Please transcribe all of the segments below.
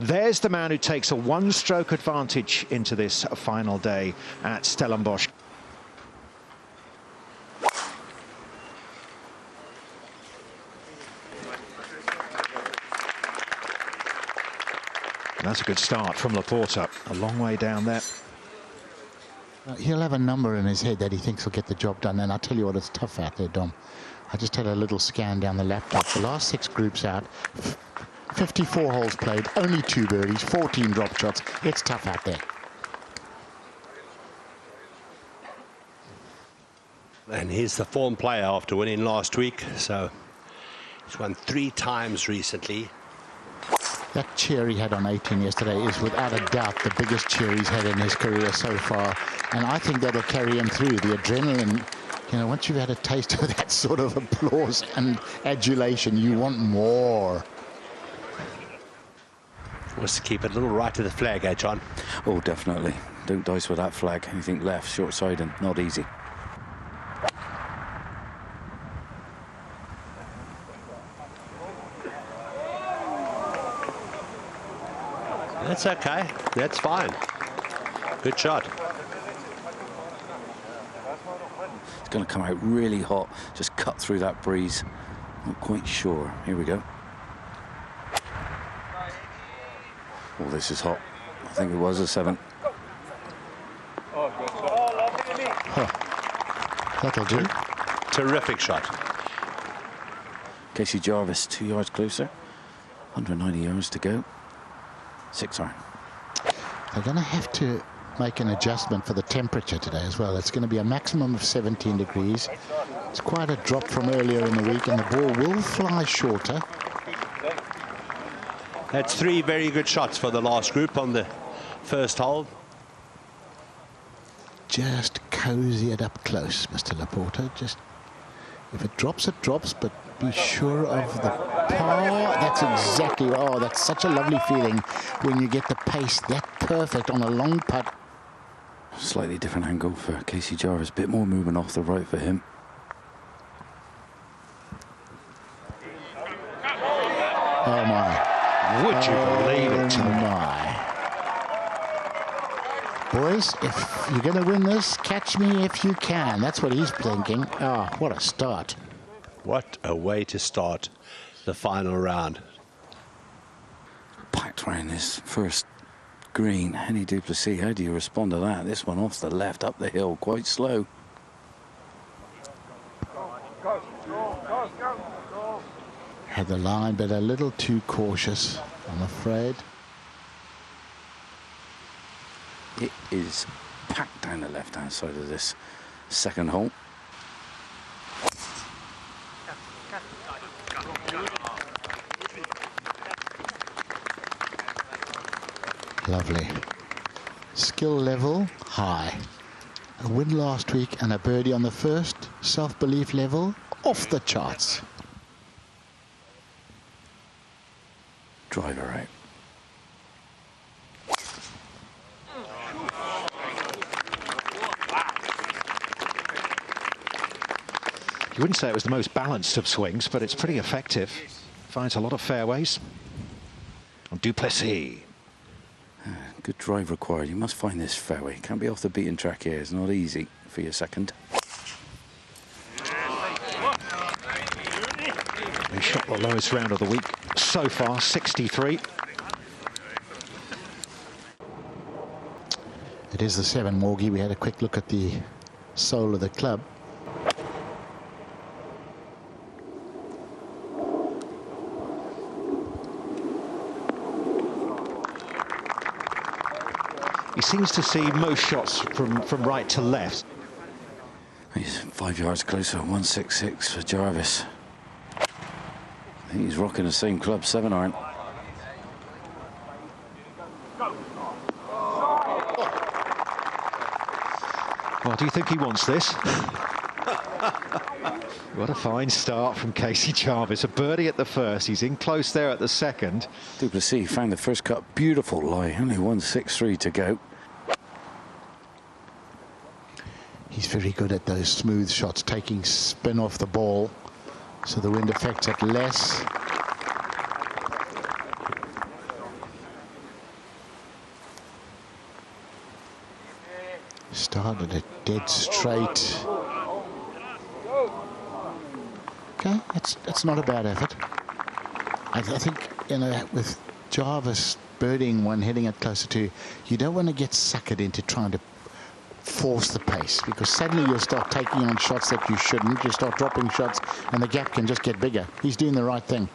There's the man who takes a one-stroke advantage into this final day at Stellenbosch. That's a good start from Laporta. A long way down there. He'll have a number in his head that he thinks will get the job done. And I'll tell you what, it's tough out there, Dom. I just had a little scan down the laptop. The last 6 groups out, 54 holes played, only 2 birdies, 14 drop shots. It's tough out there. And he's the form player after winning last week. So he's won 3 times recently. That cheer he had on 18 yesterday is without a doubt the biggest cheer he's had in his career so far. And I think that'll carry him through. The adrenaline, you know, once you've had a taste of that sort of applause and adulation, you want more. Wants to keep it a little right of the flag, eh, John? Oh, definitely. Don't dice with that flag. Anything left, short side, and not easy. That's okay. That's fine. Good shot. It's going to come out really hot. Just cut through that breeze. Not quite sure. Here we go. Oh, this is hot. I think it was a 7. That'll do. Terrific shot. Casey Jarvis 2 yards closer. 190 yards to go. 6 iron. They're going to have to make an adjustment for the temperature today as well. It's going to be a maximum of 17 degrees. It's quite a drop from earlier in the week, and the ball will fly shorter. That's 3 very good shots for the last group on the first hole. Just cozy it up close, Mr. Laporta. Just, if it drops, it drops, but be sure of the par. That's exactly, oh, that's such a lovely feeling when you get the pace that perfect on a long putt. Slightly different angle for Casey Jarvis. Bit more movement off the right for him. Oh, my. Would you believe it? Oh, my. Boys, if you're going to win this, catch me if you can. That's what he's thinking. Oh, what a start. What a way to start the final round. Packed round this first green. Henny Duplessis, how do you respond to that? This one off the left, up the hill, quite slow. Had the line, but a little too cautious, I'm afraid. It is packed down the left-hand side of this second hole. Lovely. Skill level, high. A win last week and a birdie on the first. Self-belief level, off the charts. Driver out. You wouldn't say it was the most balanced of swings, but it's pretty effective. Finds a lot of fairways. Duplessis. Good drive required. You must find this fairway. Can't be off the beaten track here. It's not easy for your second. He shot the lowest round of the week so far, 63. It is the 7, Morgie. We had a quick look at the sole of the club. He seems to see most shots from right to left. He's 5 yards closer, 166 for Jarvis. I think he's rocking the same club, 7 iron. Well, do you think he wants this? What a fine start from Casey Jarvis. A birdie at the first. He's in close there at the second. Duplessis found the first cut. Beautiful lie. Only 163 to go. He's very good at those smooth shots, taking spin off the ball, so the wind affects it less. Started it dead straight. Okay, that's not a bad effort. I think, you know, with Jarvis birding one, hitting it closer to, you don't want to get suckered into trying to force the pace, because suddenly you'll start taking on shots that you shouldn't. You start dropping shots and the gap can just get bigger. He's doing the right thing.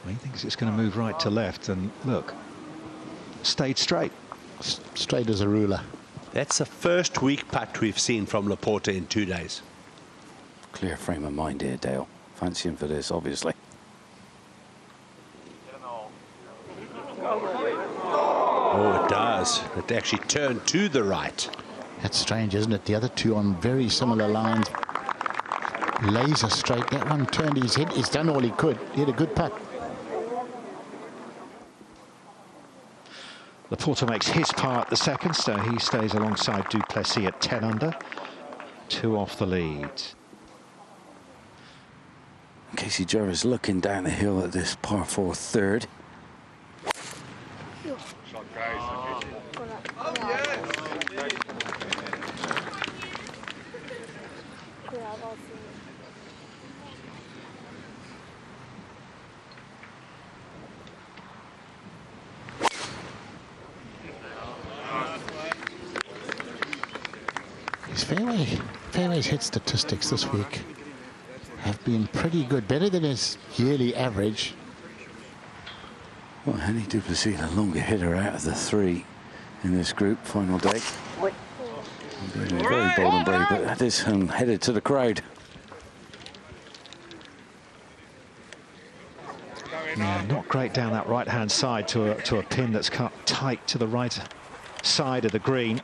He thinks it's going to move right to left, and look, stayed straight. Straight as a ruler. That's the first weak putt we've seen from Laporte in 2 days. Clear frame of mind here, Dale. Fancy him for this, obviously. Oh, it does. It actually turned to the right. That's strange, isn't it? The other two on very similar lines. Laser straight. That one turned his head. He's done all he could. He had a good putt. Laporte makes his part the second, so he stays alongside Duplessis at 10 under. 2 off the lead. Casey Jarvis looking down the hill at this par 4 third. His fairways hit statistics this week have been pretty good, better than his yearly average. Well, Henny Duplessis, the longer hitter out of the 3 in this group, final day. Very bold and brave, but that is headed to the crowd. Yeah, not great down that right-hand side to a pin that's cut tight to the right side of the green.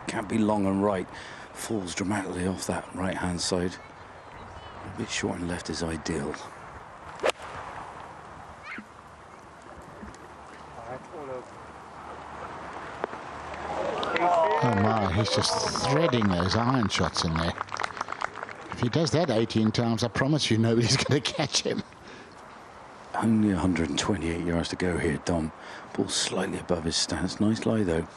Can't be long and right. Falls dramatically off that right-hand side. A bit short and left is ideal. Oh my, he's just threading those iron shots in there. If he does that 18 times, I promise you nobody's going to catch him. Only 128 yards to go here, Dom. Ball slightly above his stance. Nice lie, though.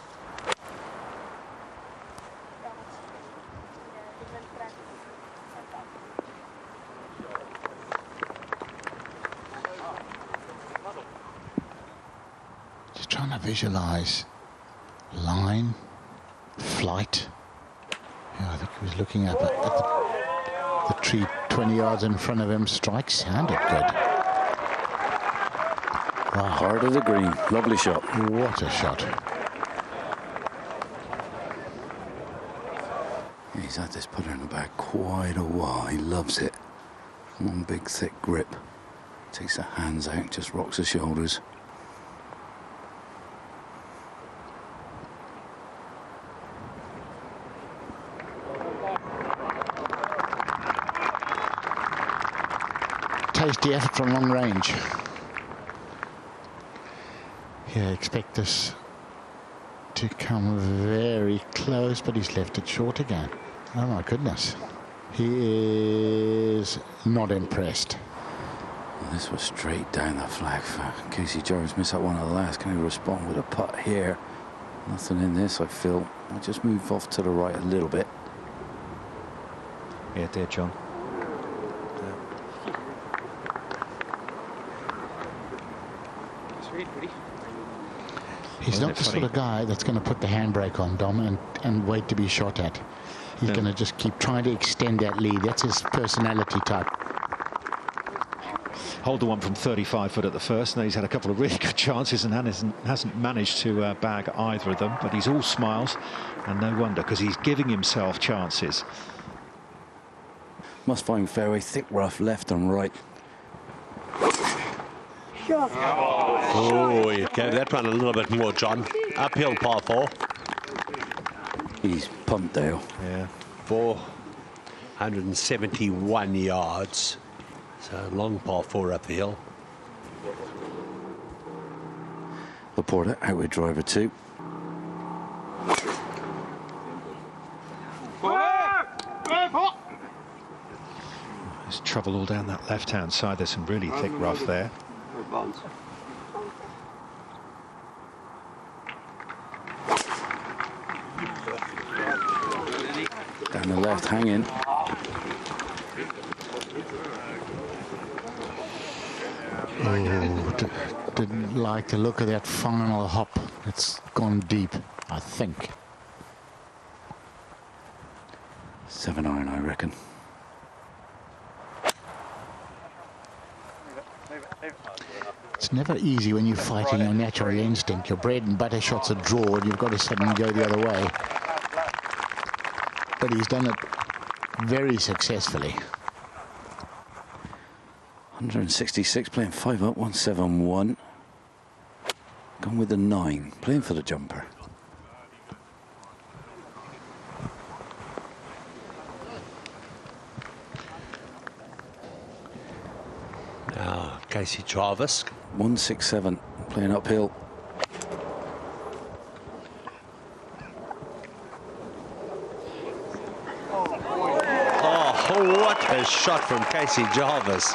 Just trying to visualize line, flight. Yeah, I think he was looking up at the tree 20 yards in front of him. Strike sounded good. Wow. Hard of the green. Lovely shot. What a shot. He's had this putter in the back quite a while. He loves it. One big thick grip. Takes the hands out, just rocks the shoulders. Tasty effort from long range. Yeah, expect this to come very close, but he's left it short again. Oh my goodness. He is not impressed. Well, this was straight down the flag for Casey Jarvis. Missed that one at the last. Can he respond with a putt here? Nothing in this, I feel. I'll just move off to the right a little bit. Yeah, dear John. He's not the sort of guy that's going to put the handbrake on, Dom, and wait to be shot at. He's going to just keep trying to extend that lead. That's his personality type. Hold the one from 35 foot at the first. Now he's had a couple of really good chances and hasn't managed to bag either of them. But he's all smiles, and no wonder, because he's giving himself chances. Must find fairway, thick rough, left and right. Oh, you gave that one a little bit more, John. Uphill par 4. He's pumped, Dale. Yeah. 471 yards. So long par 4 up the hill. Laporte out with driver 2. There's trouble all down that left-hand side. There's some really thick rough there. Down the left, hanging. Oh, didn't like the look of that final hop. It's gone deep, I think. 7 iron, I reckon. It's never easy when you're fighting your natural instinct. Your bread and butter shots are draw, and you've got to suddenly go the other way. But he's done it very successfully. 166, playing 5 up, 171. Gone with the 9, playing for the jumper. Now, Casey Jarvis. 167, playing uphill. Oh, what a shot from Casey Jarvis.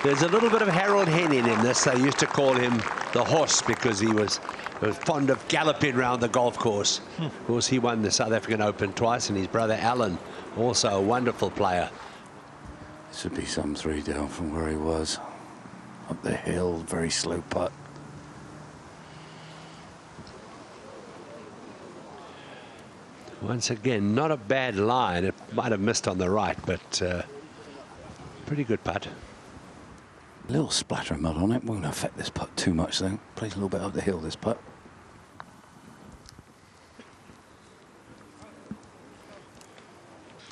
There's a little bit of Harold Henning in this. They used to call him the horse because he was fond of galloping around the golf course. Of course, he won the South African Open twice, and his brother Alan, also a wonderful player. This would be some 3 down from where he was. Up the hill, very slow putt. Once again, not a bad line. It might have missed on the right, but pretty good putt. A little splatter of mud on it. Won't affect this putt too much, though. Plays a little bit up the hill, this putt.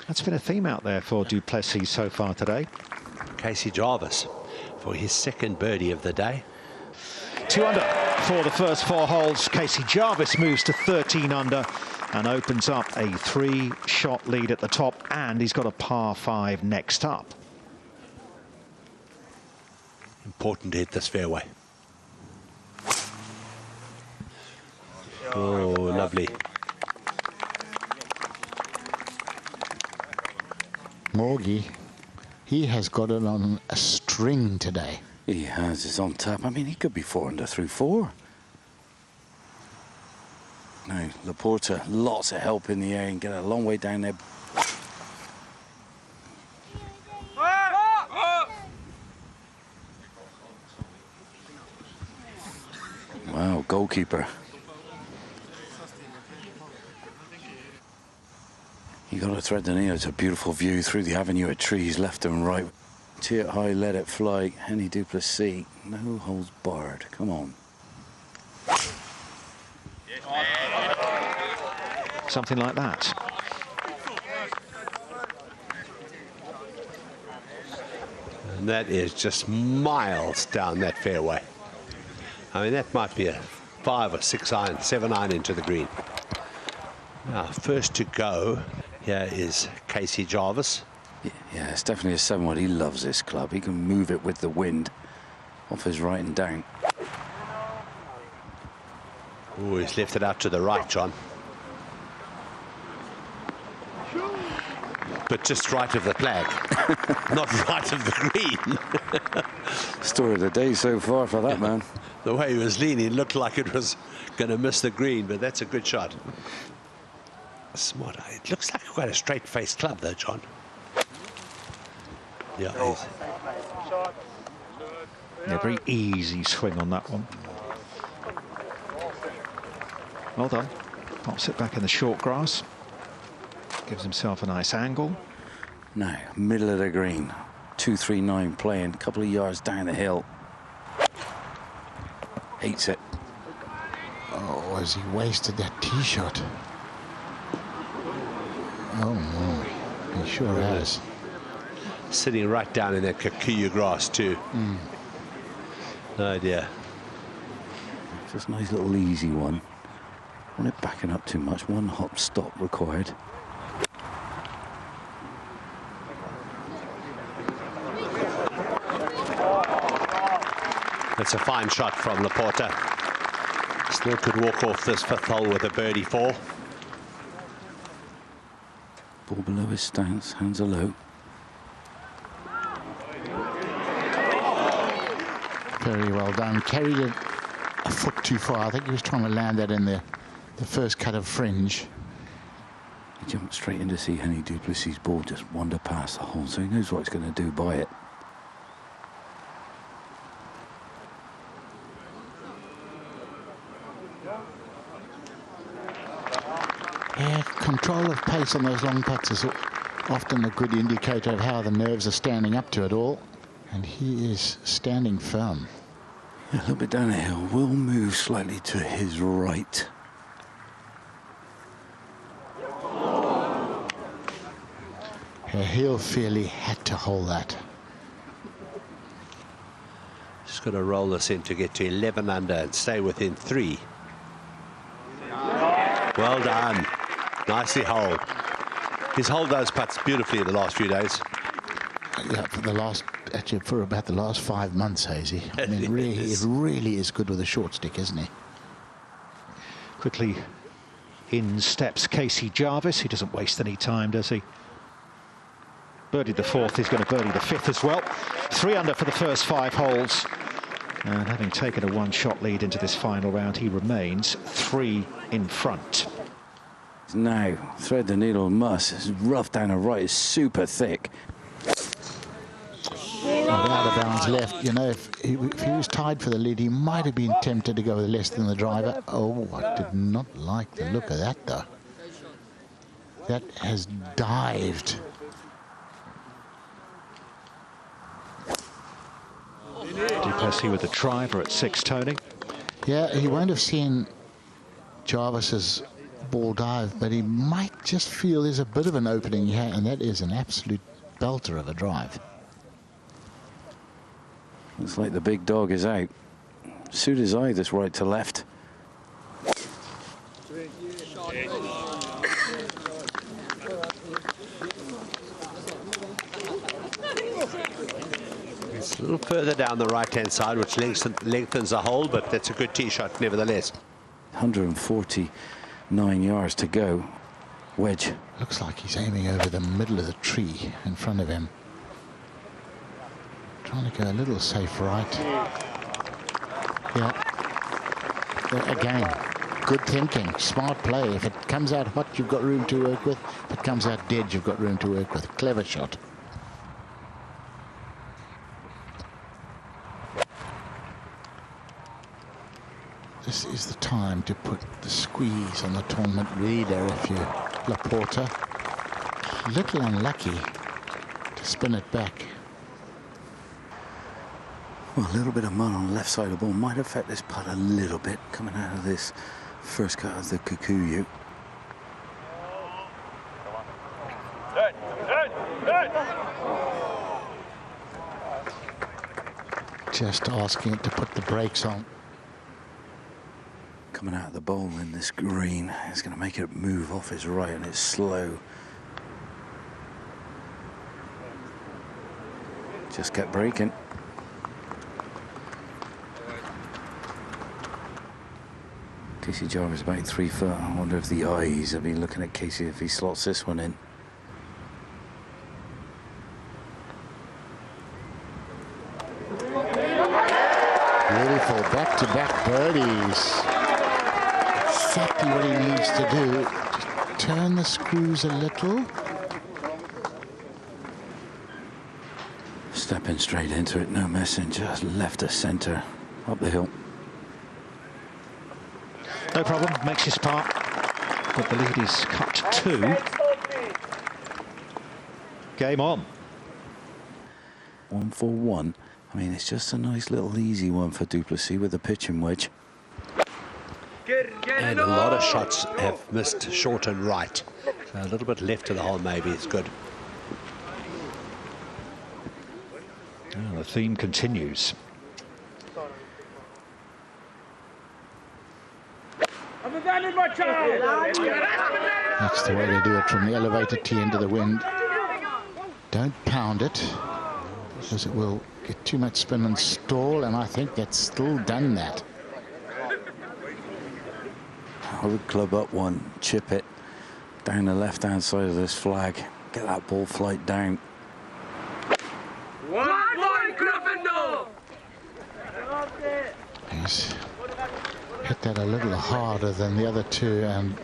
That's been a theme out there for du Plessis so far today. Casey Jarvis for his second birdie of the day. 2 under for the first 4 holes. Casey Jarvis moves to 13 under and opens up a 3-shot lead at the top, and he's got a par 5 next up. Important to hit this fairway. Oh, lovely. Morgie, he has got it on a string today. He has, it's on tap. I mean, he could be 4 under through 4. Now, Laporta, lots of help in the air and get a long way down there. Wow, goalkeeper. You got to thread the needle. It's a beautiful view through the avenue of trees left and right. Tee it high, let it fly. Henny du Plessis, no holds barred. Come on. Something like that. And that is just miles down that fairway. I mean, that might be a 5 or 6 iron, 7 iron into the green. Now, first to go here is Casey Jarvis. Yeah, it's definitely a 7-wood. He loves this club. He can move it with the wind off his right and down. Oh, he's left it out to the right, John. But just right of the flag, not right of the green. Story of the day so far for that man. The way he was leaning looked like it was going to miss the green, but that's a good shot. Smart. It looks like quite a straight-faced club, though, John. Yeah. Yeah, very easy swing on that one. Well done. Pops it back in the short grass. Gives himself a nice angle. Now, middle of the green. 239 playing, a couple of yards down the hill. Hates it. Oh, has he wasted that tee shot? Oh, no. He sure has. Sitting right down in that kikuyu grass, too. No idea. Just a nice little easy one. Want it backing up too much. 1 hop stop required. That's a fine shot from Laporta. Still could walk off this 5th hole with a birdie 4. Ball below his stance, hands are low. Very well done. Carried it a foot too far. I think he was trying to land that in the first cut of fringe. He jumped straight in to see Henry Duplessis' ball just wander past the hole, so he knows what he's going to do by it. Yeah, control of pace on those long putts is often a good indicator of how the nerves are standing up to it all. And he is standing firm. A little bit down the hill, will move slightly to his right. He'll feel he had to hold that. Just got to roll this in to get to 11 under and stay within 3. Well done. Nicely holed. He's holed those putts beautifully in the last few days. Yeah, for about the last 5 months, Hazy. I mean, he really is good with a short stick, isn't he? Quickly in steps Casey Jarvis. He doesn't waste any time, does he? Birdied the 4th, he's going to birdie the 5th as well. 3 under for the first 5 holes. And having taken a 1-shot lead into this final round, he remains 3 in front. Now, thread the needle must. It's rough down the right, it's super thick. Out of bounds left. You know, if he was tied for the lead, he might have been tempted to go with less than the driver. Oh, I did not like the look of that, though. That has dived. Duplessis with the driver at 6, Tony. Yeah, he won't have seen Jarvis's ball dive, but he might just feel there's a bit of an opening here, and that is an absolute belter of a drive. Looks like the big dog is out. Suit his eye, this right to left. It's a little further down the right-hand side, which lengthens the hole, but that's a good tee shot nevertheless. 149 yards to go. Wedge. Looks like he's aiming over the middle of the tree in front of him. Trying to go a little safe right. Yeah. Again, good thinking, smart play. If it comes out hot, you've got room to work with. If it comes out dead, you've got room to work with. Clever shot. This is the time to put the squeeze on the tournament leader if you're Laporta. Little unlucky to spin it back. Well, a little bit of mud on the left side of the ball might affect this putt a little bit coming out of this first cut of the Kikuyu. Just asking it to put the brakes on. Coming out of the bowl in this green, it's going to make it move off his right, and it's slow. Just kept braking. Casey Jarvis about 3 foot. I wonder if the eyes have been looking at Casey if he slots this one in. Beautiful back-to-back birdies. Exactly what he needs to do. Just turn the screws a little. Stepping straight into it, no messing, just left of centre, up the hill. No problem, makes his part, but the lead is cut to 2. Game on. 1 for 1. I mean, it's just a nice little easy one for Duplessis with the pitching wedge. And a lot of shots have missed short and right. So a little bit left to the hole maybe is good. Oh, the theme continues. That's the way they do it, from the elevated tee into the wind. Don't pound it, because it will get too much spin and stall, and I think that's still done that. I would club up one, chip it down the left-hand side of this flag, get that ball flight down. He's hit that a little harder than the other two, and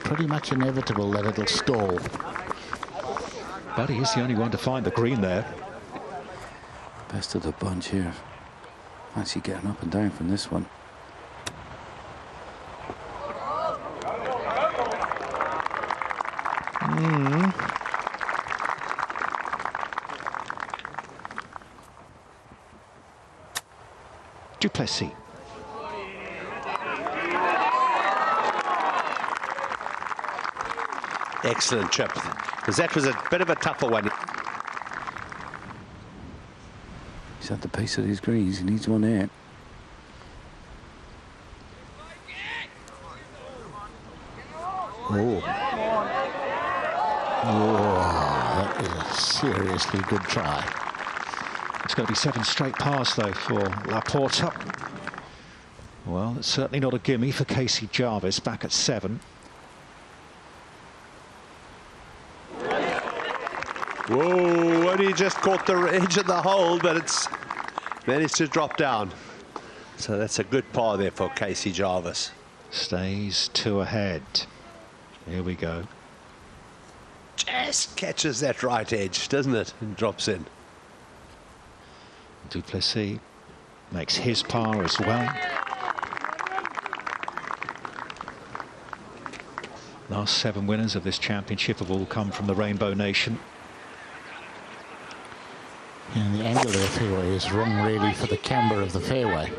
pretty much inevitable that it'll stall. But he is the only one to find the green there. Best of the bunch here. Actually getting up and down from this one. Duplessis. Excellent trip, because that was a bit of a tougher one. He's at the pace of these greens. He needs one there. Oh, that is a seriously good try. It's going to be 7 straight pars, though, for Laporta. Well, it's certainly not a gimme for Casey Jarvis, back at 7. Whoa, only just caught the edge of the hole, but it's managed to drop down. So that's a good par there for Casey Jarvis. Stays 2 ahead. Here we go. Just catches that right edge, doesn't it? And drops in. Duplessis makes his par as well. Last 7 winners of this championship have all come from the Rainbow Nation. And the angle of the fairway is wrong, really, for the camber of the fairway.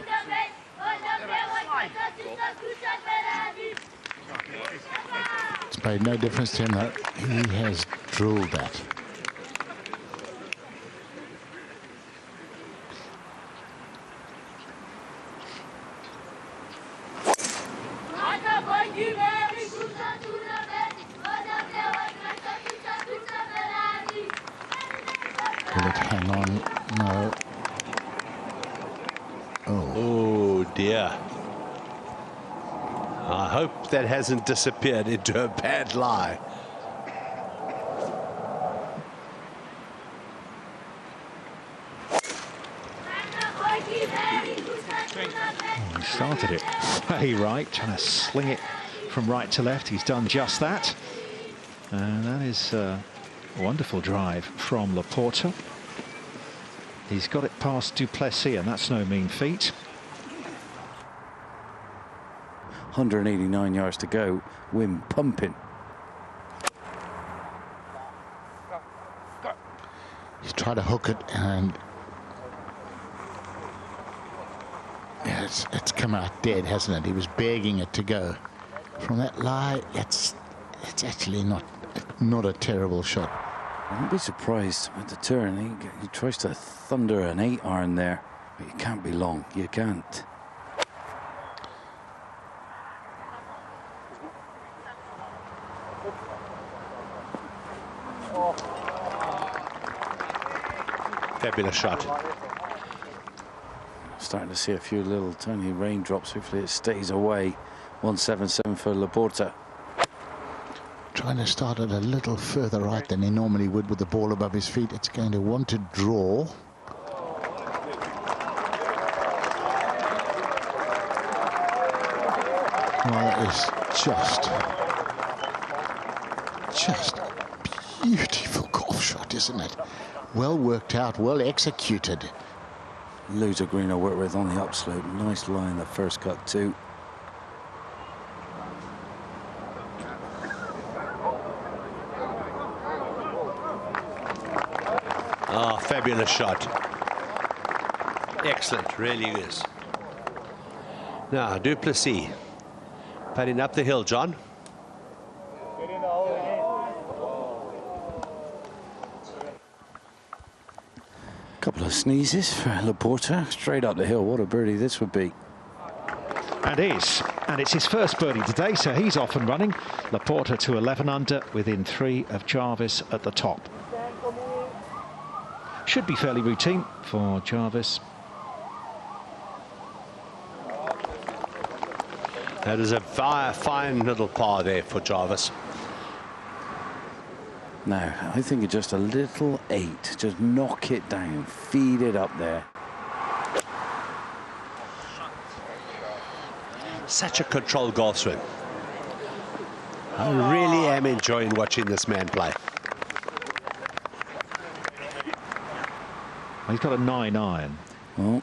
It's made no difference to him that he has drilled that. Will it hang on? No. Oh dear. I hope that hasn't disappeared into a bad lie. He started it way right, trying to sling it from right to left. He's done just that. And that is a wonderful drive from Laporta. He's got it past Duplessis, and that's no mean feat. 189 yards to go. Wind pumping. He's tried to hook it, and yeah, it's come out dead, hasn't it? He was begging it to go. From that lie, it's actually not a terrible shot. I wouldn't be surprised at the turn. He tries to thunder an 8-iron there, but you can't be long. You can't. Fabulous shot. Starting to see a few little tiny raindrops. Hopefully it stays away. 177 for Laporta. Trying to start it a little further right than he normally would with the ball above his feet. It's going to want to draw. Well, that is just a beautiful golf shot, isn't it? Well worked out, well executed. Loads of green to work with on the upslope. Nice line, the first cut too. Ah, fabulous shot. Excellent, really is. Now, Duplessis. Padding up the hill, John. Couple of sneezes for Laporta. Straight up the hill. What a birdie this would be. And is. And it's his first birdie today, so he's off and running. Laporta to 11 under, within 3 of Jarvis at the top. Should be fairly routine for Jarvis. That is a fine little par there for Jarvis. Now, I think it's just a little 8. Just knock it down. Feed it up there. Such a controlled golf swing. I really am enjoying watching this man play. He's got a 9-iron. Well,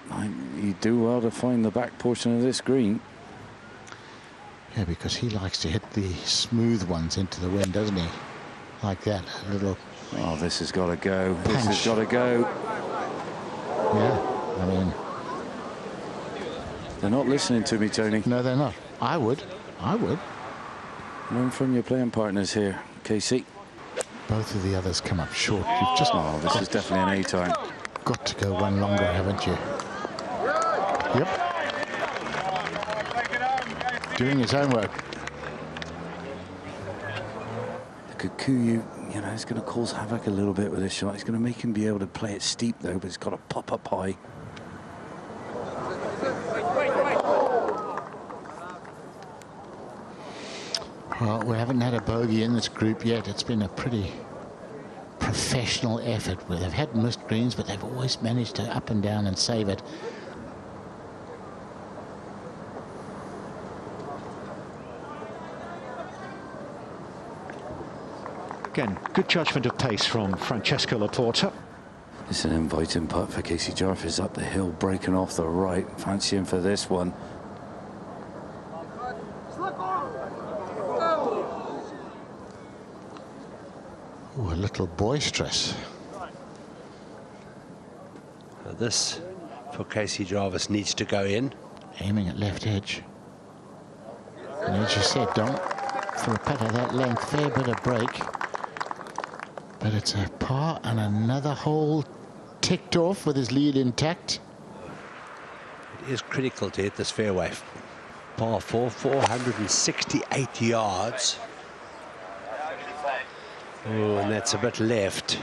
you do well to find the back portion of this green. Yeah, because he likes to hit the smooth ones into the wind, doesn't he? Like that, a little... Oh, this has got to go. Punch. This has got to go. Yeah, I mean... They're not listening to me, Tony. No, they're not. I would. Learn from your playing partners here, Casey. Both of the others come up short. You've just... Oh, this is definitely an A-time. Got to go one longer, haven't you? Yep. Doing his homework. The Kikuyu, you know, it's going to cause havoc a little bit with this shot. It's going to make him be able to play it steep, though, but it's got to pop up high. Well, we haven't had a bogey in this group yet. It's been a pretty professional effort. Where they've had missed greens, but they've always managed to up and down and save it. Again, good judgment of pace from Francesco Laporta. It's an inviting putt for Casey Jarvis up the hill, breaking off the right. Fancy him for this one. Ooh, a little boisterous. This, for Casey Jarvis, needs to go in. Aiming at left edge. And as you said, Don, for a putt of that length, fair bit of break. But it's a par and another hole ticked off with his lead intact. It is critical to hit this fairway. Par 4, 468 yards. Oh, and that's a bit left.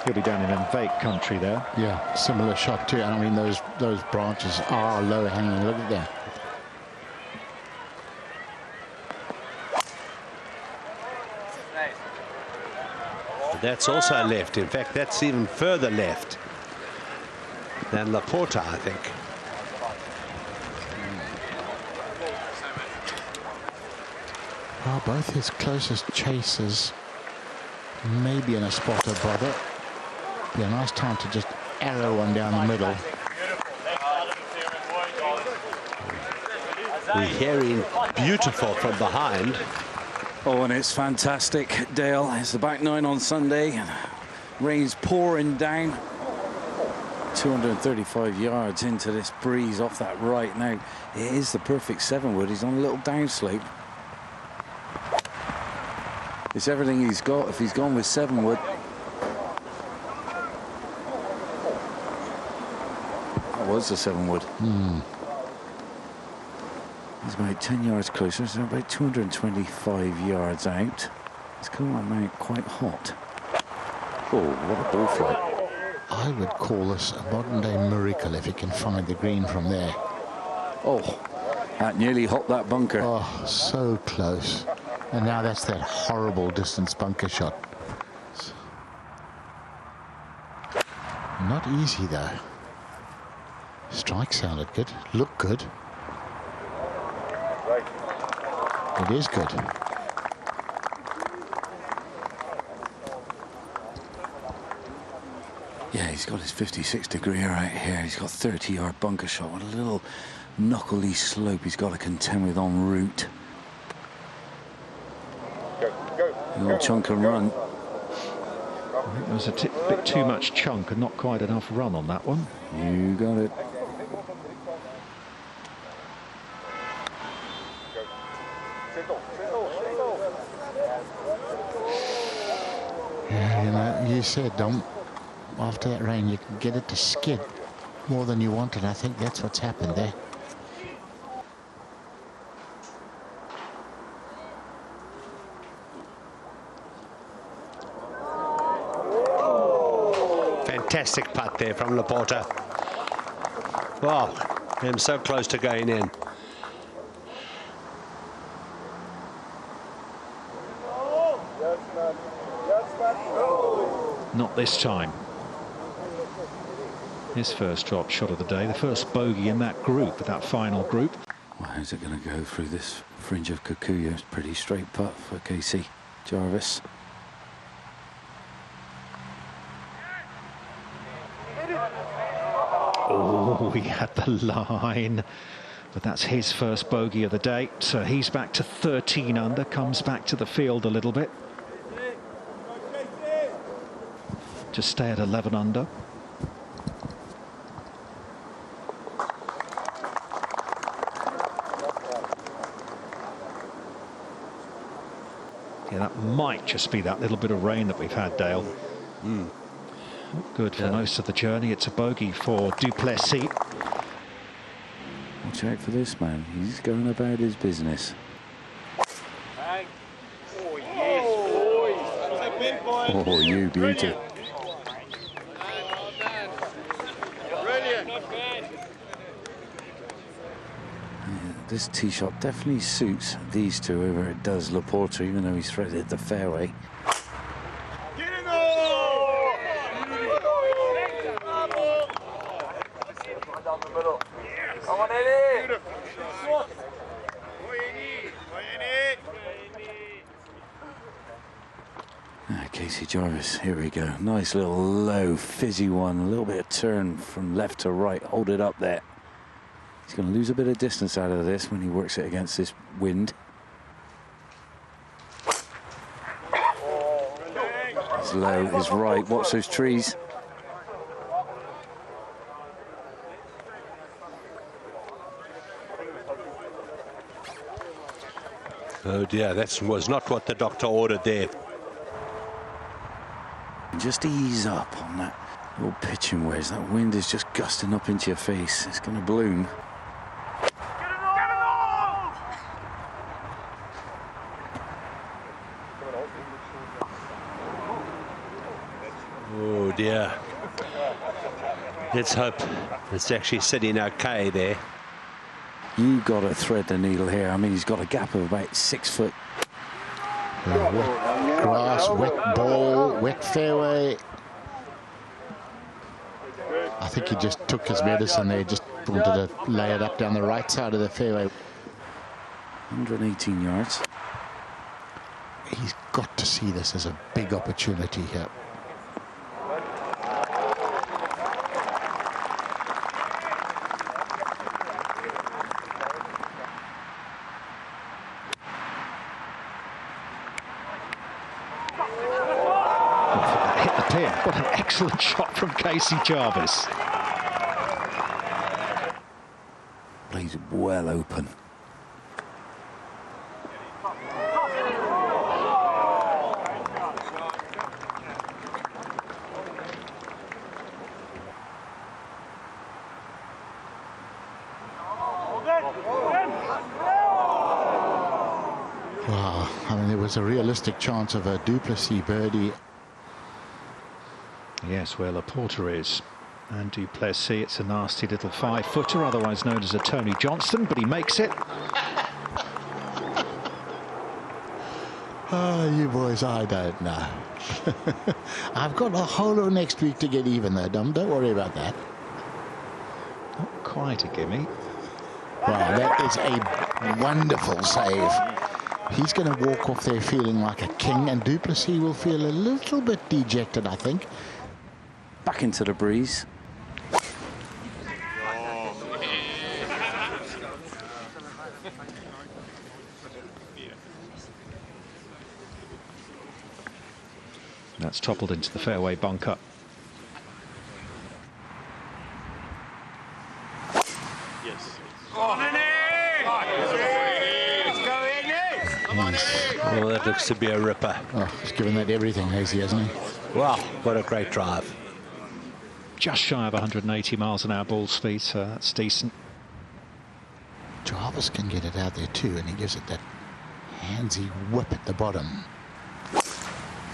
He'll be down in Investec country there. Yeah, similar shot too. And I mean, those branches are low hanging. Look at that. That's also left. In fact, that's even further left than Laporta, I think. Well, both his closest chasers may be in a spot of bother. Be a nice time to just arrow one down the middle. We're hearing beautiful from behind. Oh, and it's fantastic, Dale. It's the back nine on Sunday. Rain's pouring down. 235 yards into this breeze off that right. Now, it is the perfect 7-wood. He's on a little downslope. It's everything he's got if he's gone with 7-wood. That was the 7-wood. He's about 10 yards closer, so about 225 yards out. It's coming out quite hot. Oh, what a ball flight. I would call this a modern-day miracle if he can find the green from there. Oh, that nearly hopped that bunker. Oh, so close. And now that's that horrible distance bunker shot. Not easy, though. Strike sounded good. Looked good. It is good. Yeah, he's got his 56-degree right here. He's got 30-yard bunker shot with a little knuckly slope he's got to contend with en route. A little chunk and run. I think there's a bit too much chunk and not quite enough run on that one. You got it. Yeah, you know, you said, Dom, after that rain, you can get it to skid more than you wanted. I think that's what's happened there. Fantastic putt there from Laporta. Wow, I'm so close to going in. Not this time. His first drop shot of the day, the first bogey in that group, that final group. Well, how's it going to go through this fringe of Kikuyu? It's pretty straight putt for Casey Jarvis. Oh, he had the line. But that's his first bogey of the day. So he's back to 13 under, comes back to the field a little bit. To stay at 11 under. Yeah, that might just be that little bit of rain that we've had, Dale. Good for most of the journey. It's a bogey for Duplessis. Watch out for this man. He's going about his business. Oh, you beauty. This tee shot definitely suits these two over it does Laporta, even though he's threaded the fairway. Casey Jarvis, here we go. Nice little low, fizzy one. A little bit of turn from left to right. Hold it up there. He's going to lose a bit of distance out of this when he works it against this wind. It's low, it's right. Watch those trees. Oh dear, that was not what the doctor ordered there. Just ease up on that little pitching wedge. That wind is just gusting up into your face. It's going to bloom. Oh dear. Let's hope it's actually sitting okay there. You got to thread the needle here. I mean, he's got a gap of about 6 foot. Wet grass, wet ball, wet fairway. I think he just took his medicine there, just wanted to lay it up down the right side of the fairway. 118 yards. He's got to see this as a big opportunity here. What an excellent shot from Casey Jarvis. Plays well open. Wow, I mean, there was a realistic chance of a Duplessis birdie. Yes, where Laporta is. And Duplessis, it's a nasty little 5-footer, otherwise known as a Tony Johnston, but he makes it. Oh, you boys, I don't know. I've got a whole of next week to get even though, Dom. Don't worry about that. Not quite a gimme. Wow, that is a wonderful save. He's going to walk off there feeling like a king, and Duplessis will feel a little bit dejected, I think. Back into the breeze. That's toppled into the fairway bunker. Yes. Oh, that looks to be a ripper. Oh, he's given that everything, Hazy, hasn't he? Wow, what a great drive. Just shy of 180 miles an hour ball speed, so that's decent. Jarvis can get it out there too, and he gives it that handsy whip at the bottom.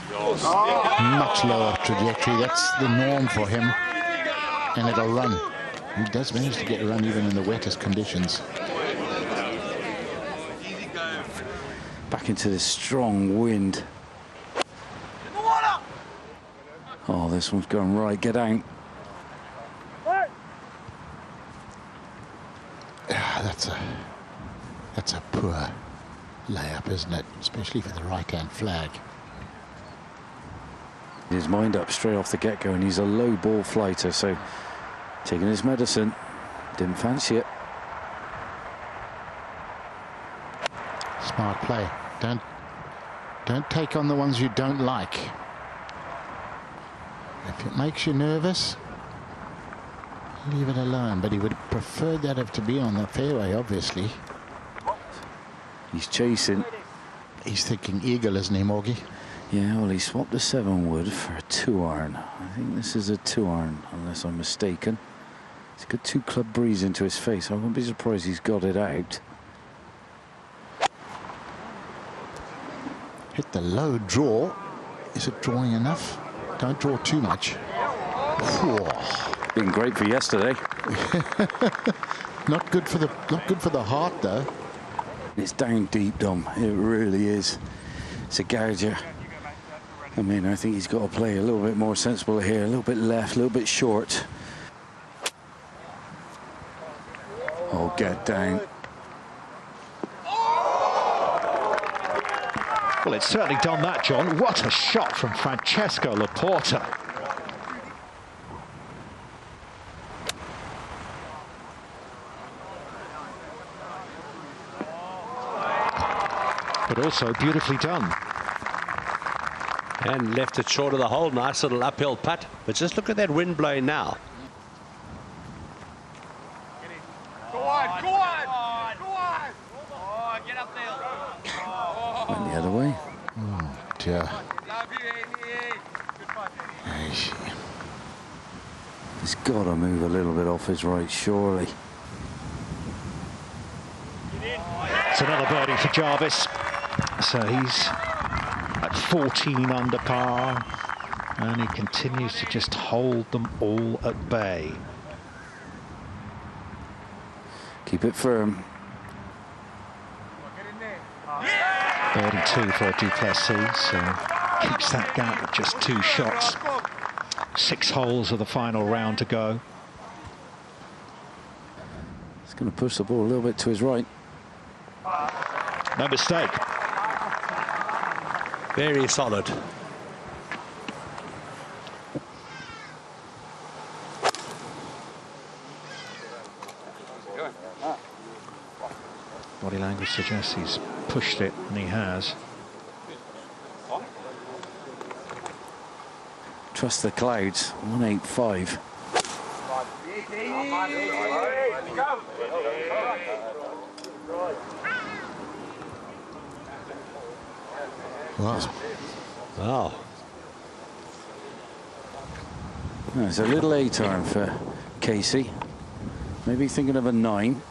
Much lower trajectory, that's the norm for him, and it'll run. He does manage to get a run even in the wettest conditions. Back into this strong wind. Oh, this one's going right. Get out. That's a poor layup, isn't it? Especially for the right-hand flag. His mind up straight off the get-go, and he's a low ball flighter, so taking his medicine, didn't fancy it. Smart play. Don't take on the ones you don't like. If it makes you nervous, leave it alone. But he would prefer that to be on the fairway, obviously. He's chasing. He's thinking eagle, isn't he, Morgie? Yeah, well, he swapped a 7-wood for a 2-iron. I think this is a 2-iron, unless I'm mistaken. It's got 2 club breeze into his face. I wouldn't be surprised he's got it out. Hit the low draw. Is it drawing enough? Don't draw too much. Whew. Been great for yesterday. Not good for the heart, though. It's down deep, Dom. It really is. It's a gouger. I mean, I think he's got to play a little bit more sensible here. A little bit left, a little bit short. Oh, get down. Well, it's certainly done that, John. What a shot from Francesco Laporta. But also beautifully done. And left it short of the hole. Nice little uphill putt. But just look at that wind blowing now. Go on, go on, go on. Oh, get up there. Went the other way. Oh, dear. Love you, Amy. Good putt, Amy. He's got to move a little bit off his right, surely. It's another birdie for Jarvis. So he's at 14 under par, and he continues to just hold them all at bay. Keep it firm. Birdie 2 for Duplessis, so keeps that gap at just 2 shots. 6 holes of the final round to go. He's going to push the ball a little bit to his right. No mistake. Very solid. Body language suggests he's pushed it, and he has. Trust the clouds. 185. Wow. Wow. There's a little 8-iron for Casey. Maybe thinking of a 9.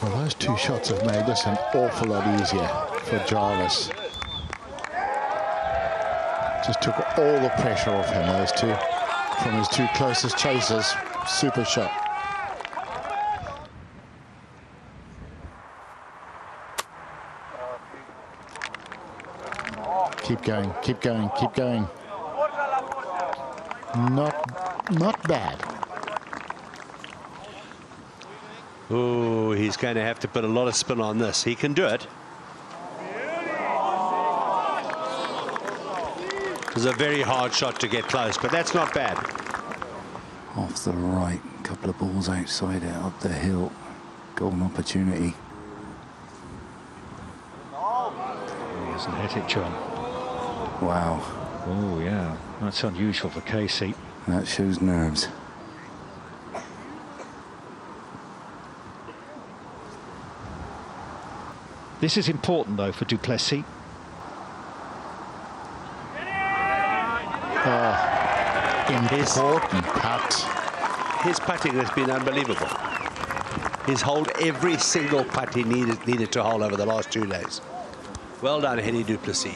Well, those 2 shots have made this an awful lot easier for Jarvis. Just took all the pressure off him, those 2, from his 2 closest chasers. Super shot. Keep going, keep going, keep going. Not bad. Oh, he's going to have to put a lot of spin on this. He can do it. It was a very hard shot to get close, but that's not bad. Off the right, a couple of balls outside it, up the hill. Golden opportunity. He hasn't hit it, John. Wow, Oh, yeah. That's unusual for Casey. that shows nerves. This is important, though, for Duplessis. Important putt. His putting has been unbelievable. He's holed every single putt he needed to hold over the last 2 days. Well done, Henny Duplessis.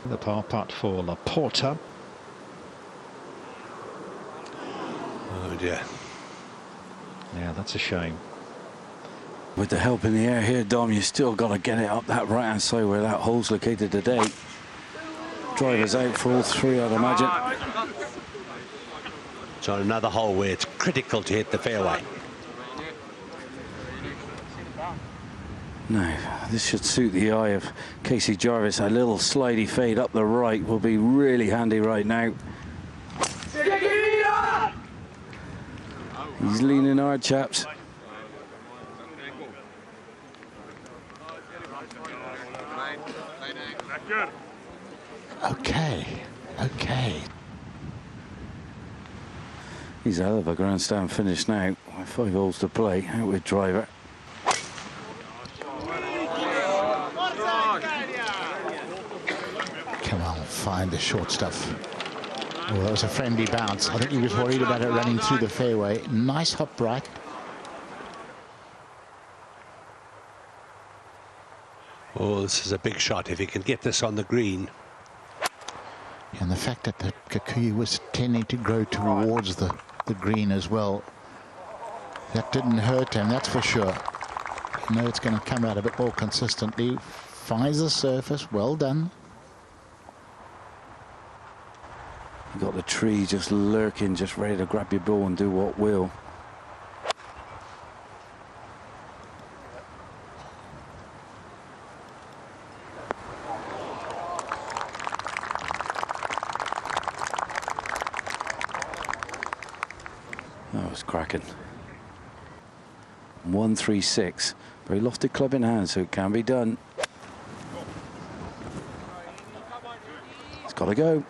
The par putt for Laporta. Oh dear. Yeah, that's a shame. With the help in the air here, Dom, you still got to get it up that right-hand side where that hole's located today. Drivers out for all 3, I'd imagine. So another hole where it's critical to hit the fairway. No, this should suit the eye of Casey Jarvis. A little slidey fade up the right will be really handy right now. He's leaning hard, chaps. Okay. He's a hell of a grandstand finish now. 5 holes to play, out with driver. Come on, find the short stuff. Oh, that was a friendly bounce. I think he was worried about it running through the fairway. Nice hop right. Oh, this is a big shot if he can get this on the green. And the fact that the Kikuyu was tending to grow towards the green as well, that didn't hurt him, that's for sure. You know it's going to come out a bit more consistently. Finds the surface, well done. You got the tree just lurking, just ready to grab your ball and do what will. That was cracking. 136. Very lofty club in hand, so it can be done. It's got to go.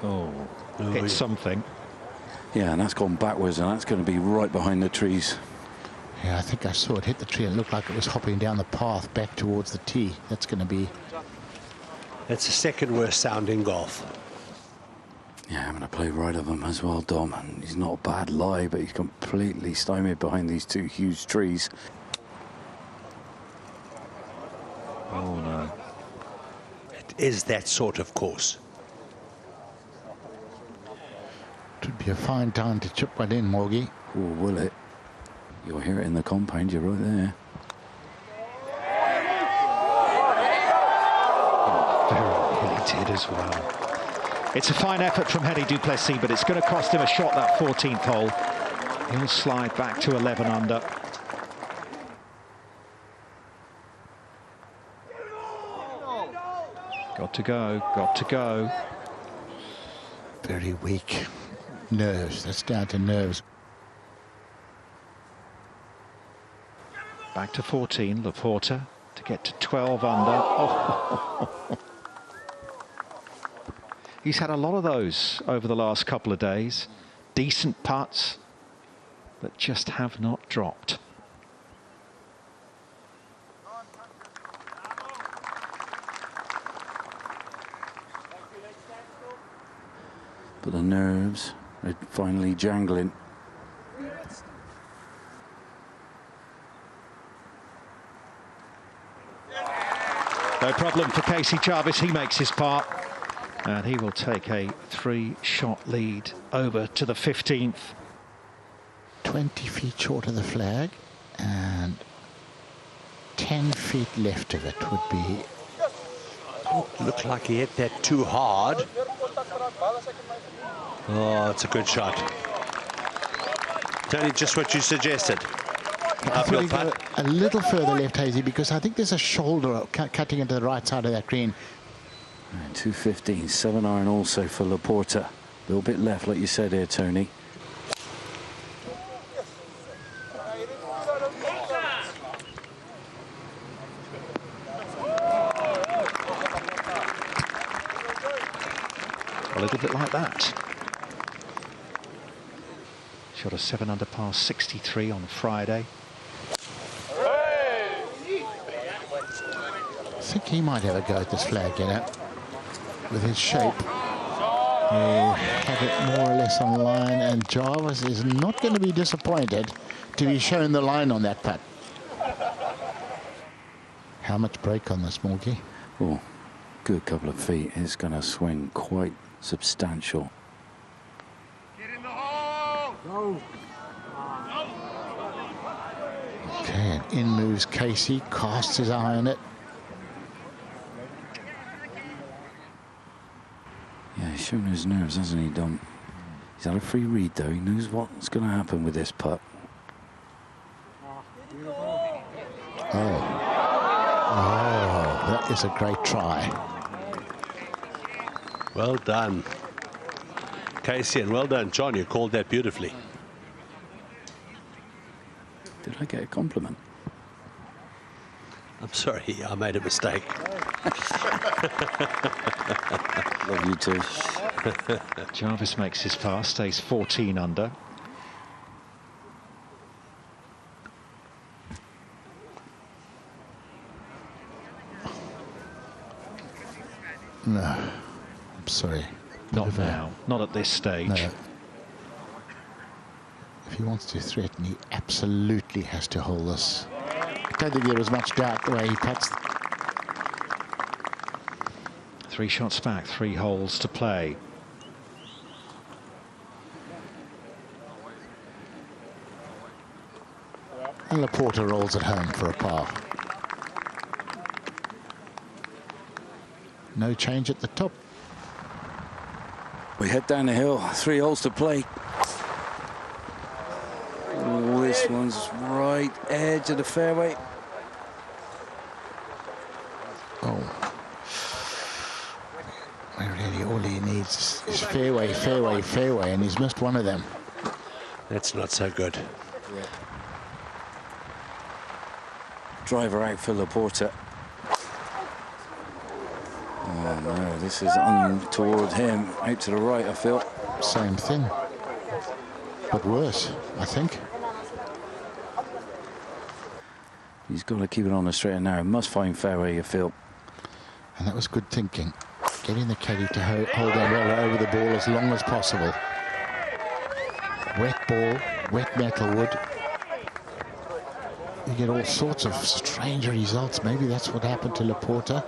Oh, hit something. Yeah, and that's gone backwards, and that's going to be right behind the trees. Yeah, I think I saw it hit the tree and looked like it was hopping down the path back towards the tee. That's going to be... That's the second worst sound in golf. Yeah, I'm going to play right of him as well, Dom. And he's not a bad lie, but he's completely stymied behind these 2 huge trees. Oh, no. It is that sort of course. It would be a fine time to chip one in, Morgie. Oh, will it? You'll hear it in the compound, you're right there. Very did as well. It's a fine effort from Henry du Plessis, but it's going to cost him a shot, that 14th hole. He'll slide back to 11 under. Got to go, got to go. Very weak. Nerves, that's down to nerves. Back to 14, Laporta to get to 12 under. Oh. He's had a lot of those over the last couple of days. Decent putts, but just have not dropped. But the nerves are finally jangling. No problem for Casey Jarvis. He makes his part. And he will take a 3-shot lead over to the 15th. 20 feet short of the flag, and 10 feet left of it would be... Looked like he hit that too hard. Oh, it's a good shot. Tony, just what you suggested. I thought he got a little further left, Hazy, because I think there's a shoulder cutting into the right side of that green. And 215, 7 iron also for Laporta. A little bit left, like you said here, Tony. A little bit like that. Shot a 7 under par 63 on Friday. I think he might have a go at this flag, you know, with his shape. He had it more or less on line, and Jarvis is not going to be disappointed to be shown the line on that putt. How much break on this, Morgie? Oh, good couple of feet. It's going to swing quite substantial. Get in the hole! Go! Okay, and in moves Casey, casts his eye on it. Yeah, he's shown his nerves, hasn't he, Dom? He's had a free read, though. He knows what's going to happen with this putt. Oh, that is a great try. Well done, Casey, and well done, John. You called that beautifully. Did I get a compliment? I'm sorry, I made a mistake. Love you too. Jarvis makes his pass, stays 14 under. No, I'm sorry. Not now, not at this stage. No. If he wants to threaten, he absolutely has to hold this. I don't think there was much doubt the way he puts. 3 shots back, 3 holes to play. And Laporta rolls it home for a par. No change at the top. We head down the hill, 3 holes to play. Oh, this one's right edge of the fairway. Oh. Really, all he needs is fairway, fairway, fairway, and he's missed one of them. That's not so good. Driver out for Laporta. Oh no, this is untoward him. Out to the right, I feel. Same thing, but worse, I think. He's got to keep it on the straight and narrow. Must find fairway, I feel. And that was good thinking. Getting the caddy to hold the umbrella over the ball as long as possible. Wet ball, wet metalwood. You get all sorts of strange results. Maybe that's what happened to Laporta.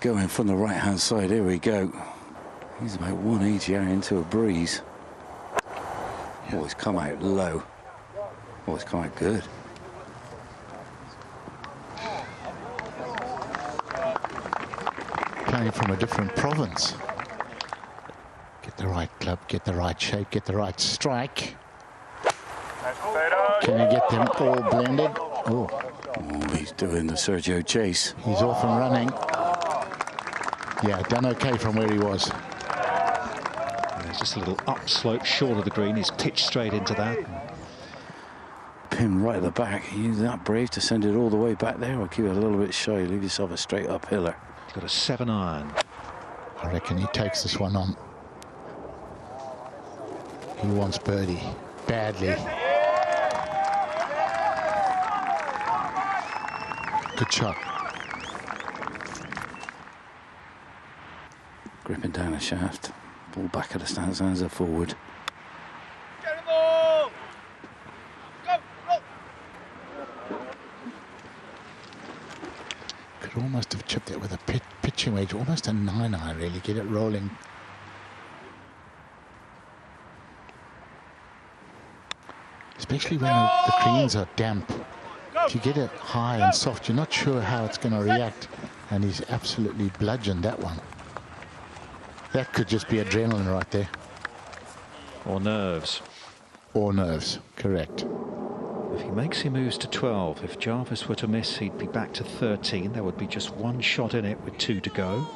Going from the right-hand side, here we go. He's about 180 out into a breeze. Oh, it's come out low. Oh, it's come out good. Playing from a different province. Get the right club, get the right shape, get the right strike. Can you get them all blended? Oh, He's doing the Sergio Chase. he's off and running. Yeah, done okay from where he was. There's just a little upslope short of the green. He's pitched straight into that. Pin right at the back. He's that brave to send it all the way back there, or keep it a little bit shy. Leave yourself a straight uphiller. He's got a 7-iron. I reckon he takes this one on. He wants birdie badly. Good shot. Gripping down the shaft. Ball back at the stance, hands are forward. Get him all! Go, go! Could almost have chipped it with a pitching wedge, almost a 9-iron really, get it rolling. Especially when the greens are damp. If you get it high and soft, you're not sure how it's going to react. And he's absolutely bludgeoned that one. That could just be adrenaline right there. Or nerves. Or nerves, correct. If he makes he moves to 12, if Jarvis were to miss, he'd be back to 13. There would be just 1 shot in it with 2 to go.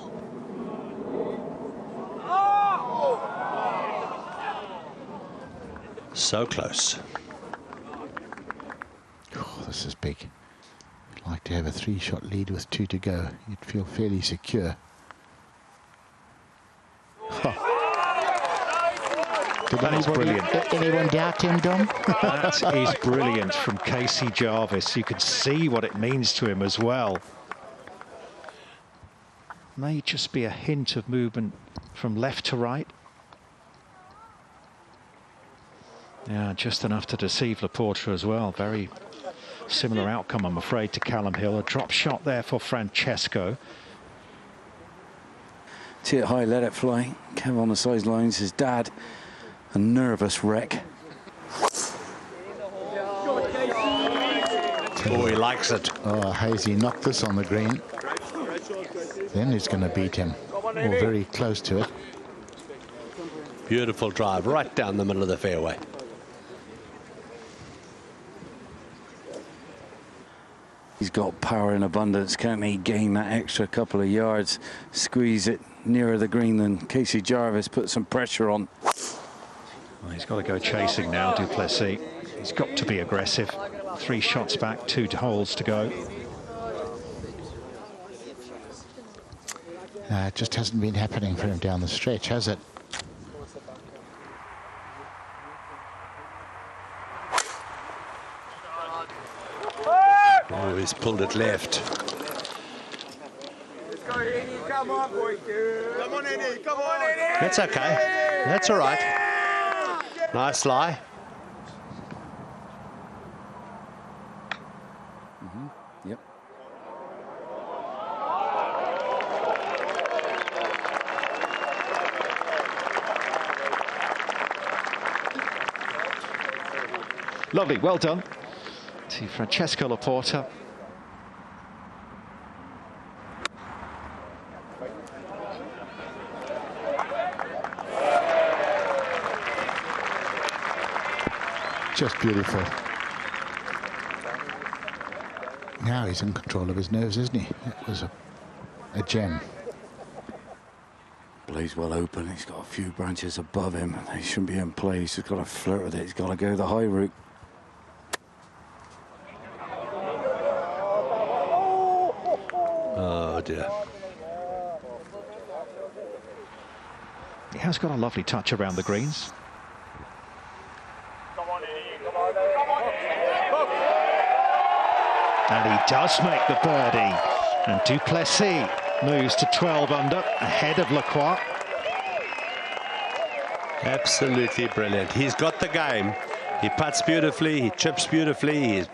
So close. Oh, this is big. You'd like to have a 3-shot lead with 2 to go. You'd feel fairly secure. Did That is brilliant. Anyone doubt him, Dom? That is brilliant from Casey Jarvis. You can see what it means to him as well. May just be a hint of movement from left to right. Yeah, just enough to deceive Laporta as well. Very similar outcome, I'm afraid, to Callum Hill. A drop shot there for Francesco. Tee it high, let it fly. Kev on the sidelines, his dad, a nervous wreck. Oh, he likes it. Oh, Hazy knocked this on the green. Then he's going to beat him. Or very close to it. Beautiful drive right down the middle of the fairway. He's got power in abundance. Can't he gain that extra couple of yards, squeeze it nearer the green than Casey Jarvis, put some pressure on? Well, he's got to go chasing now, du Plessis. He's got to be aggressive. 3 shots back, 2 holes to go. It just hasn't been happening for him down the stretch, has it? Oh, he's pulled it left. Come on, boy. Come on, Eddie. Come on, Eddie. That's okay. That's all right. Nice lie. Yep. Lovely, well done to Francesco Laporta. Just beautiful. Now he's in control of his nerves, isn't he? It was a gem. Plays well open. He's got a few branches above him. He shouldn't be in play. He's just got to flirt with it. He's got to go the high route. Oh, dear. He has got a lovely touch around the greens. And he does make the birdie. And du Plessis moves to 12 under, ahead of Lacroix. Absolutely brilliant. He's got the game. He putts beautifully, he chips beautifully, he's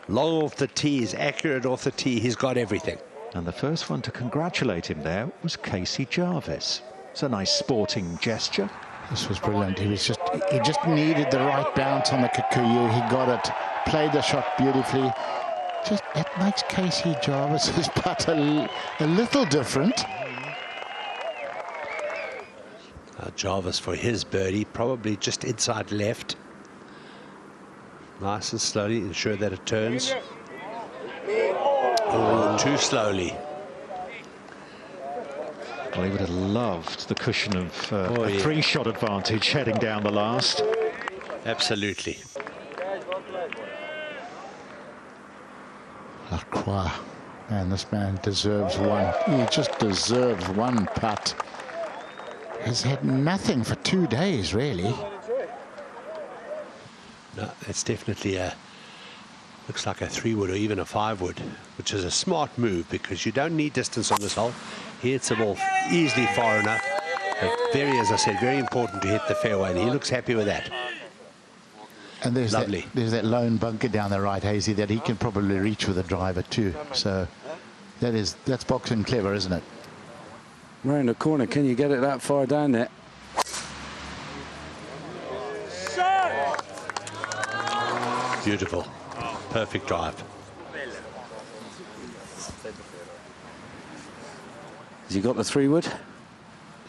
long off the tee, he's accurate off the tee, he's got everything. And the first one to congratulate him there was Casey Jarvis. It's a nice sporting gesture. This was brilliant. He just needed the right bounce on the Kikuyu. He got it, played the shot beautifully. Just, it makes Casey Jarvis's putt a little different. Jarvis for his birdie, probably just inside left. Nice and slowly, ensure that it turns. Oh, too slowly. Well, he would have loved the cushion of a 3-shot advantage heading down the last. Absolutely. Lacroix, man, this man deserves one. He just deserves one putt. He's had nothing for 2 days, really. No, it's definitely looks like a 3-wood or even a 5-wood, which is a smart move because you don't need distance on this hole. He hits the ball easily far enough. But as I said, very important to hit the fairway, and he looks happy with that. And there's Lovely. there's that lone bunker down the right, Hazy, that he can probably reach with a driver too. So that's boxing clever, isn't it? Round the corner, can you get it that far down there? Beautiful. Perfect drive. Has he got the 3-wood?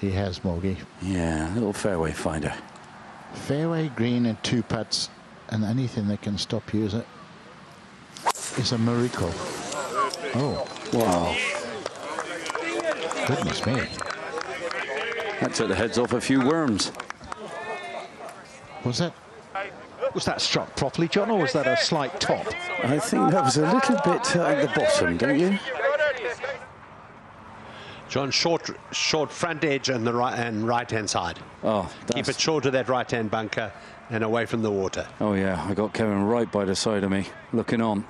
He has, Morgie. Yeah, little fairway finder. Fairway, green and 2 putts, and anything that can stop you is a miracle. Oh, wow. Goodness me. That took the heads off a few worms. Was that struck properly, John, or was that a slight top? I think that was a little bit at the bottom, don't you? John, short front edge and the right hand side. Oh, keep it short of that right hand bunker and away from the water. Oh yeah, I got Kevin right by the side of me, looking on.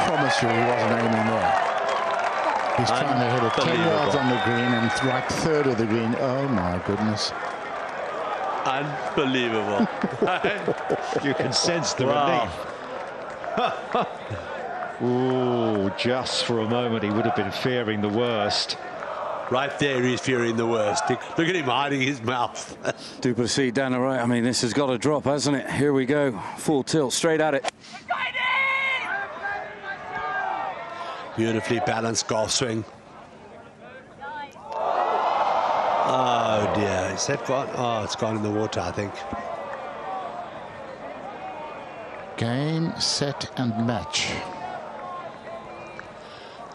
Promise you he wasn't aiming there. He's trying to hit it 10 yards on the green and right 3rd of the green. Oh my goodness. Unbelievable. You can sense the relief. Ooh, just for a moment he would have been fearing the worst. Right there he's fearing the worst. Look at him hiding his mouth. Du Plessis down the right. I mean, this has got to drop, hasn't it? Here we go. Full tilt, straight at it. Beautifully balanced golf swing. Oh dear. Is that gone? Oh, it's gone in the water, I think. Game, set, and match.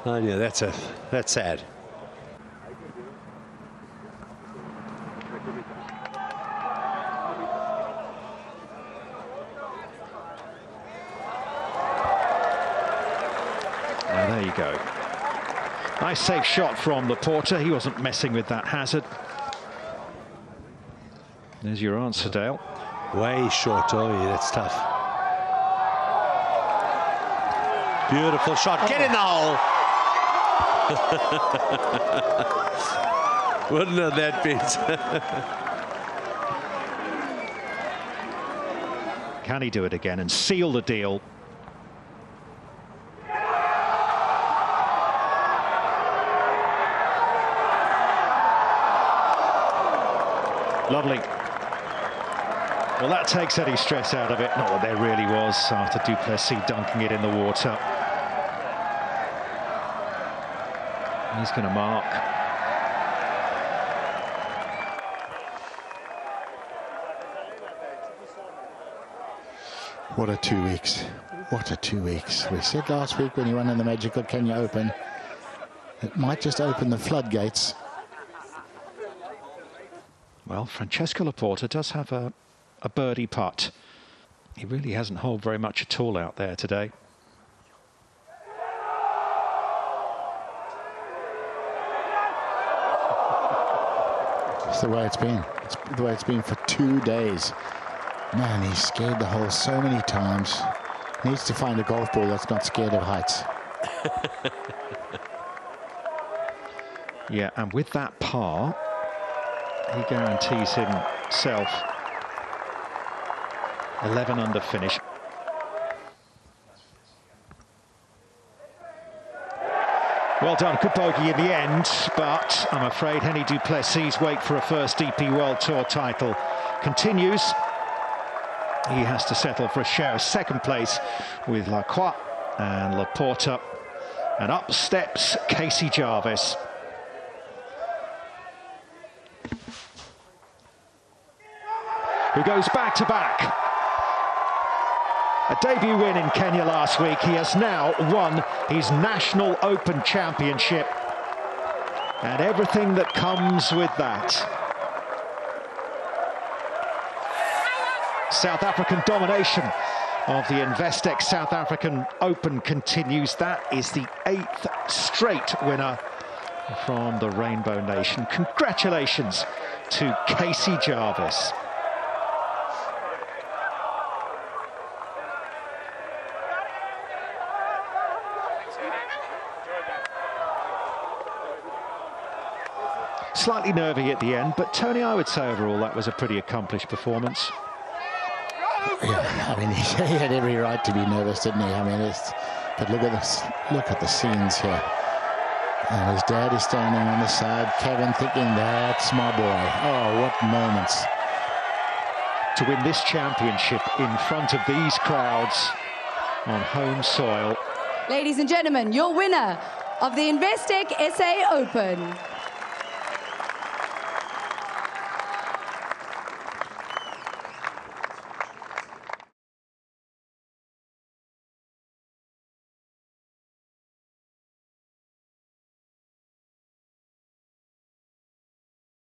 Oh, yeah, that's sad. There you go. Nice safe shot from Laporta. He wasn't messing with that hazard. There's your answer, Dale. Way short. Oh, yeah, that's tough. Beautiful shot. Get in the hole. Wouldn't have that been? Can he do it again and seal the deal? Lovely. Well, that takes any stress out of it. Not that there really was after Duplessis dunking it in the water. He's going to mark. What a 2 weeks. What a 2 weeks. We said last week when he won in the Magical Kenya Open, it might just open the floodgates. Well, Francesco Laporta does have a birdie putt. He really hasn't holed very much at all out there today. It's the way it's been. It's the way it's been for 2 days. Man, he's scared the hole so many times. Needs to find a golf ball that's not scared of heights. Yeah, and with that par, he guarantees himself 11 under finish. Well done, good bogey in the end, but I'm afraid Henry Duplessis' wait for a first DP World Tour title continues. He has to settle for a share of second place with Lacroix and Laporta. And up steps Casey Jarvis. Who goes back-to-back. A debut win in Kenya last week. He has now won his National Open Championship. And everything that comes with that. South African domination of the Investec South African Open continues. That is the 8th straight winner from the Rainbow Nation. Congratulations to Casey Jarvis. Slightly nervy at the end, but Tony, I would say overall that was a pretty accomplished performance. Yeah, I mean, he had every right to be nervous, didn't he? I mean, but look at this. Look at the scenes here. And his dad is standing on the side. Kevin thinking, that's my boy. Oh, what moments. To win this championship in front of these crowds on home soil. Ladies and gentlemen, your winner of the Investec SA Open.